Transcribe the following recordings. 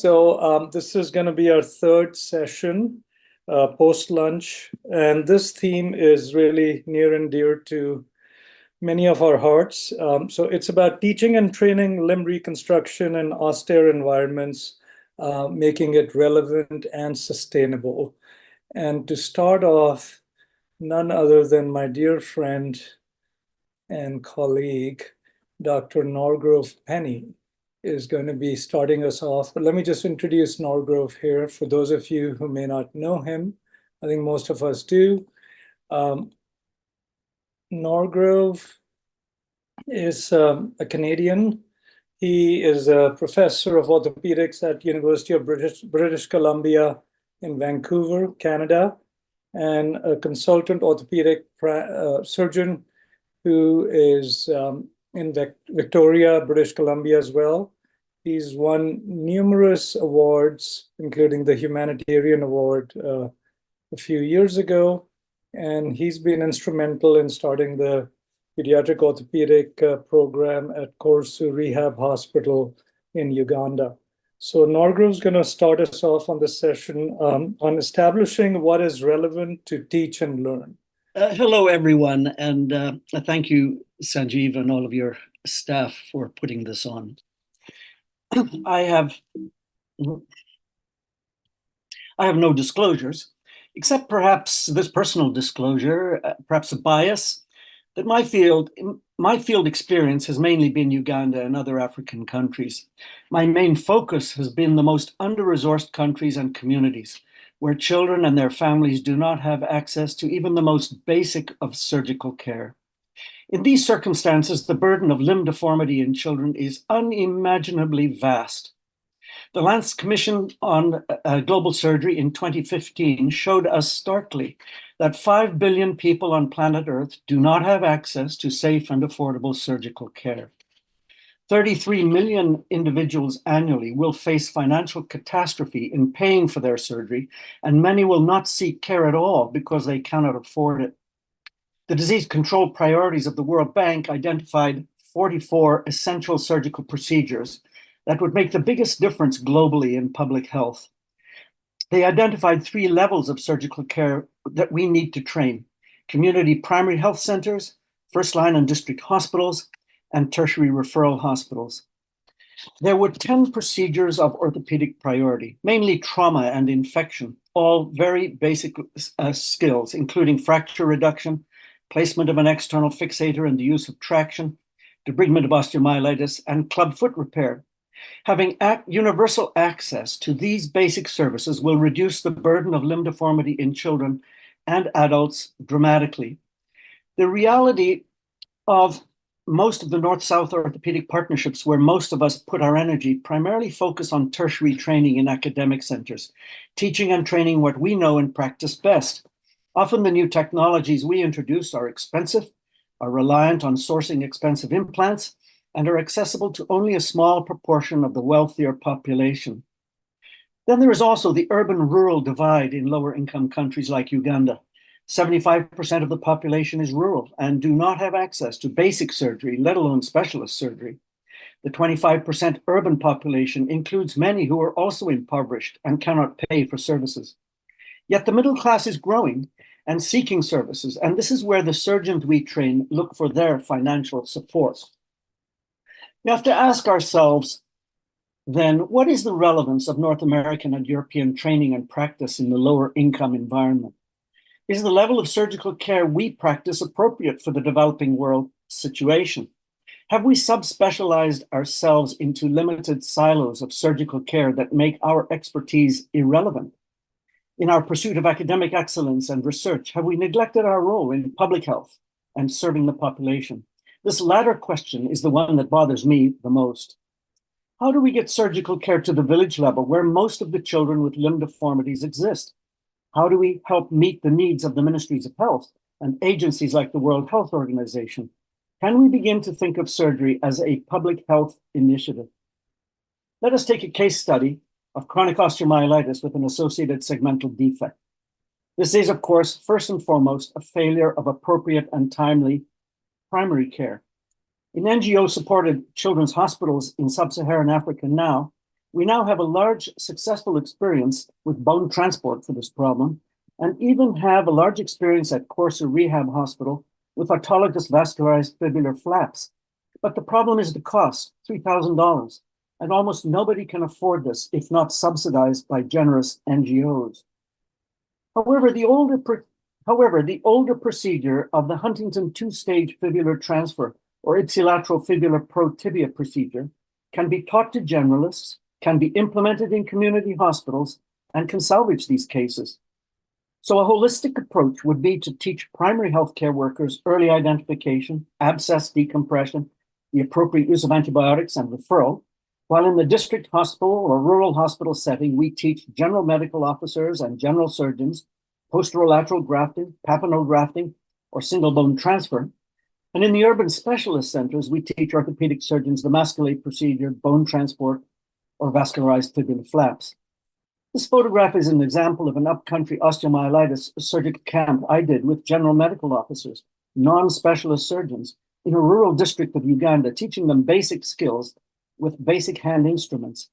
This is going to be our third session post-lunch, and this theme is really near and dear to many of our hearts. It's about teaching and training limb reconstruction in austere environments, making it relevant and sustainable. And to start off, none other than my dear friend and colleague, Dr. Norgrove Penny, is going to be starting us off. But let me just introduce Norgrove here for those of you who may not know him. I think most of us do. Norgrove is a Canadian. He is a professor of orthopedics at University of British Columbia in Vancouver, Canada, and a consultant orthopedic surgeon who is in Victoria, British Columbia as well. He's won numerous awards, including the Humanitarian Award a few years ago, and he's been instrumental in starting the Pediatric Orthopaedic program at Korsu Rehab Hospital in Uganda. So Norgrove's going to start us off on this session on establishing what is relevant to teach and learn. Hello, everyone, and thank you, Sanjeev, and all of your staff for putting this on. I have no disclosures, except perhaps this personal disclosure, perhaps a bias, that my field experience has mainly been Uganda and other African countries. My main focus has been the most under-resourced countries and communities, where children and their families do not have access to even the most basic of surgical care. In these circumstances, the burden of limb deformity in children is unimaginably vast. The Lance Commission on Global Surgery in 2015 showed us starkly that 5 billion people on planet Earth do not have access to safe and affordable surgical care. 33 million individuals annually will face financial catastrophe in paying for their surgery, and many will not seek care at all because they cannot afford it. The disease control priorities of the World Bank identified 44 essential surgical procedures that would make the biggest difference globally in public health. They identified 3 levels of surgical care that we need to train: community primary health centers, first-line and district hospitals, and tertiary referral hospitals. There were 10 procedures of orthopedic priority, mainly trauma and infection, all very basic skills, including fracture reduction, placement of an external fixator and the use of traction, debridement of osteomyelitis, and club foot repair. Having universal access to these basic services will reduce the burden of limb deformity in children and adults dramatically. The reality of most of the North-South orthopedic partnerships, where most of us put our energy, primarily focus on tertiary training in academic centers, teaching and training what we know and practice best. Often the new technologies we introduce are expensive, are reliant on sourcing expensive implants, and are accessible to only a small proportion of the wealthier population. Then there is also the urban-rural divide in lower-income countries like Uganda. 75% of the population is rural and do not have access to basic surgery, let alone specialist surgery. The 25% urban population includes many who are also impoverished and cannot pay for services. Yet the middle class is growing and seeking services, and this is where the surgeons we train look for their financial support. We have to ask ourselves, then, what is the relevance of North American and European training and practice in the lower income environment? Is the level of surgical care we practice appropriate for the developing world situation? Have we subspecialized ourselves into limited silos of surgical care that make our expertise irrelevant? In our pursuit of academic excellence and research, have we neglected our role in public health and serving the population? This latter question is the one that bothers me the most. How do we get surgical care to the village level where most of the children with limb deformities exist? How do we help meet the needs of the ministries of health and agencies like the World Health Organization? Can we begin to think of surgery as a public health initiative? Let us take a case study of chronic osteomyelitis with an associated segmental defect. This is, of course, first and foremost, a failure of appropriate and timely primary care. In NGO-supported children's hospitals in sub-Saharan Africa now, We now have a large successful experience with bone transport for this problem, and even have a large experience at Corsa Rehab Hospital with autologous vascularized fibular flaps. But the problem is the cost, $3,000, and almost nobody can afford this if not subsidized by generous NGOs. However, the older procedure of the Huntington two-stage fibular transfer or ipsilateral fibular pro-tibia procedure can be taught to generalists, can be implemented in community hospitals, and can salvage these cases. So a holistic approach would be to teach primary healthcare workers early identification, abscess decompression, the appropriate use of antibiotics and referral, while in the district hospital or rural hospital setting, we teach general medical officers and general surgeons posterolateral grafting, papinode grafting, or single bone transfer. And in the urban specialist centers, we teach orthopedic surgeons the masculate procedure, bone transport, or vascularized fibular flaps. This photograph is an example of an upcountry osteomyelitis surgical camp I did with general medical officers, non-specialist surgeons, in a rural district of Uganda, teaching them basic skills with basic hand instruments.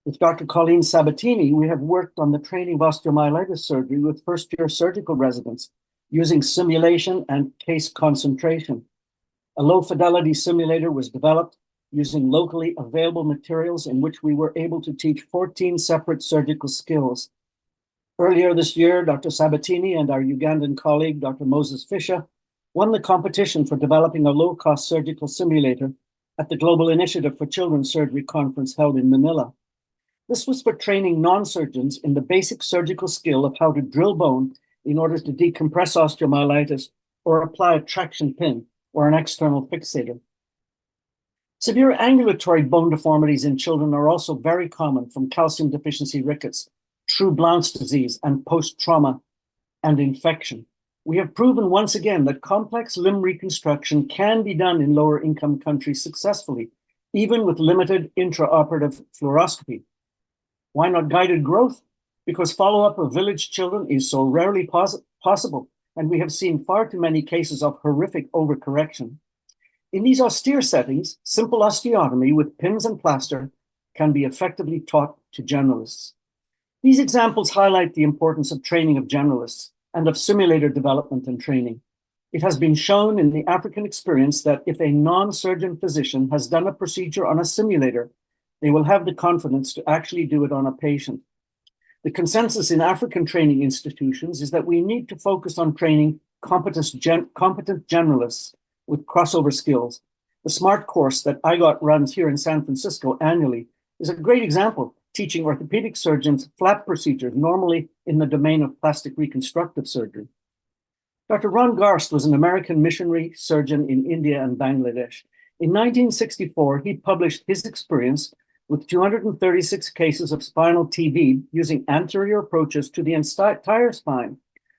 With Dr. Colleen Sabatini, we have worked on the training of osteomyelitis surgery with first-year surgical residents using simulation and case concentration. A low-fidelity simulator was developed using locally available materials in which we were able to teach 14 separate surgical skills. Earlier this year, Dr. Sabatini and our Ugandan colleague, Dr. Moses Fisher, won the competition for developing a low-cost surgical simulator at the Global Initiative for Children's Surgery conference held in Manila. This was for training non-surgeons in the basic surgical skill of how to drill bone in order to decompress osteomyelitis or apply a traction pin or an external fixator. Severe ambulatory bone deformities in children are also very common from calcium deficiency rickets, true Blount's disease, and post-trauma and infection. We have proven once again that complex limb reconstruction can be done in lower income countries successfully, even with limited intraoperative fluoroscopy. Why not guided growth? Because follow-up of village children is so rarely possible, and we have seen far too many cases of horrific overcorrection. In these austere settings, simple osteotomy with pins and plaster can be effectively taught to generalists. These examples highlight the importance of training of generalists and of simulator development and training. It has been shown in the African experience that if a non-surgeon physician has done a procedure on a simulator, they will have the confidence to actually do it on a patient. The consensus in African training institutions is that we need to focus on training competent generalists with crossover skills. The SMART course that IGOT runs here in San Francisco annually is a great example, teaching orthopedic surgeons flap procedures normally in the domain of plastic reconstructive surgery. Dr. Ron Garst was an American missionary surgeon in India and Bangladesh. In 1964, he published his experience with 236 cases of spinal TB using anterior approaches to the entire spine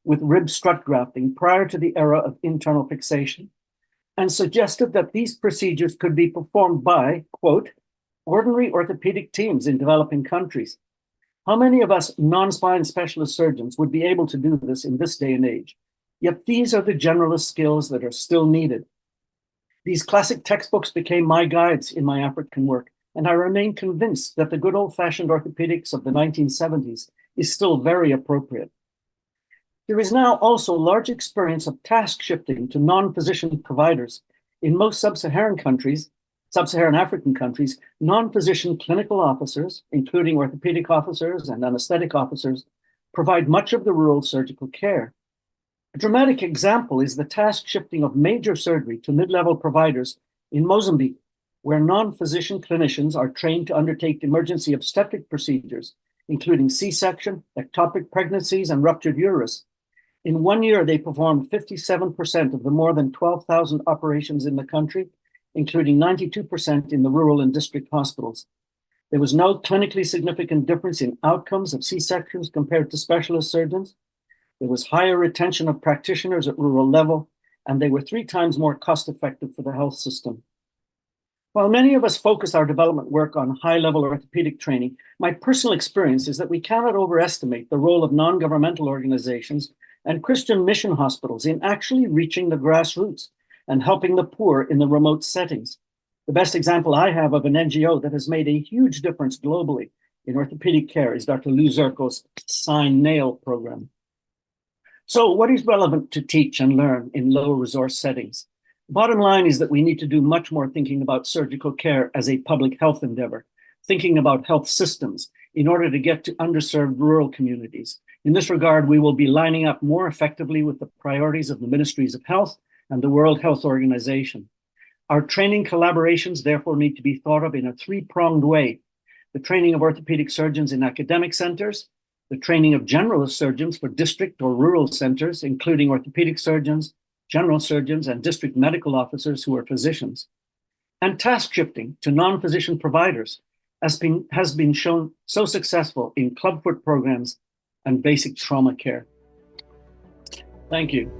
with rib strut grafting prior to the era of internal fixation, and suggested that these procedures could be performed by, quote, ordinary orthopedic teams in developing countries. How many of us non-spine specialist surgeons would be able to do this in this day and age? Yet these are the generalist skills that are still needed. These classic textbooks became my guides in my African work, and I remain convinced that the good old-fashioned orthopedics of the 1970s is still very appropriate. There is now also large experience of task shifting to non-physician providers. In most sub-Saharan African countries, non-physician clinical officers, including orthopedic officers and anesthetic officers, provide much of the rural surgical care. A dramatic example is the task shifting of major surgery to mid-level providers in Mozambique, where non-physician clinicians are trained to undertake emergency obstetric procedures, including C-section, ectopic pregnancies, and ruptured uterus. In 1 year, they performed 57% of the more than 12,000 operations in the country, including 92% in the rural and district hospitals. There was no clinically significant difference in outcomes of C-sections compared to specialist surgeons. There was higher retention of practitioners at rural level, and they were 3 times more cost-effective for the health system. While many of us focus our development work on high-level orthopedic training, my personal experience is that we cannot overestimate the role of non-governmental organizations and Christian mission hospitals in actually reaching the grassroots and helping the poor in the remote settings. The best example I have of an NGO that has made a huge difference globally in orthopedic care is Dr. Lou Zerko's Sign Nail program. So what is relevant to teach and learn in low resource settings? Bottom line is that we need to do much more thinking about surgical care as a public health endeavor, thinking about health systems in order to get to underserved rural communities. In this regard, we will be lining up more effectively with the priorities of the Ministries of Health and the World Health Organization. Our training collaborations therefore need to be thought of in a three-pronged way: the training of orthopedic surgeons in academic centers, the training of generalist surgeons for district or rural centers, including orthopedic surgeons, general surgeons, and district medical officers who are physicians, and task shifting to non-physician providers, as has been shown so successful in clubfoot programs and basic trauma care. Thank you.